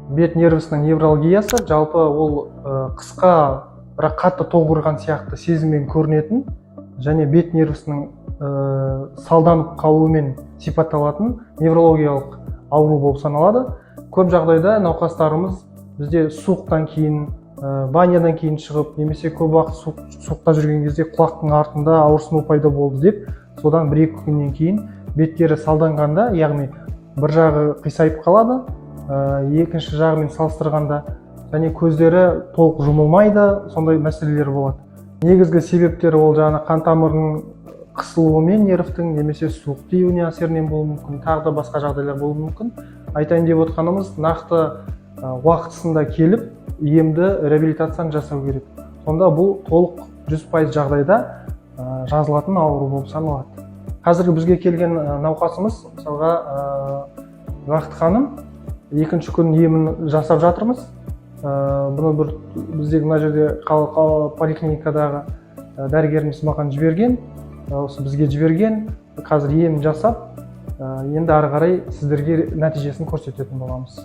бет нервісінің невралгиясы жалпы ол қысқа бірақ қатты толғырған сияқты сезіммен көрінетін және бет нервісінің салданып қалуымен сипатталатын неврологиялық ауру болып саналады. Көп жағдайда науқастарымыз бізде суықтан кейін, банядан кейін шығып, немесе көп уақыт суықта жүрген кезде құлақтың артында ауырсыну пайда болды деп, содан 1-2 күннен кейін беттері салданғанда, яғни бір жағы қисайып қалады, екінші жағымен салыстырғанда, және көздері толық жұмылмайды, сондай мәселелер болады. Негізгі себептері ол жаңа қан тамырының қысылуымен нервтің, немесе суық тиюіне әсерінен болуы мүмкін, тағы да басқа жағдайлар болуы мүмкін. Айтайын деп отқанымыз, нақты уақытысында келіп, емді реабилитацияны жасау керек. Сонда бұл толық 100% жағдайда жазылатын ауру болып саналады. Қазіргі бізге келген науқасымыз, мысалға Бақыт ханым, 2-ші күн емін жасап жатырмыз. Бұны біздегі мына жерде поликлиникадағы дәрігеріміз маған жіберген, осы бізге жіберген, қазір емін жасап, енді ары қарай сіздерге нәтижесін көрсететін боламыз.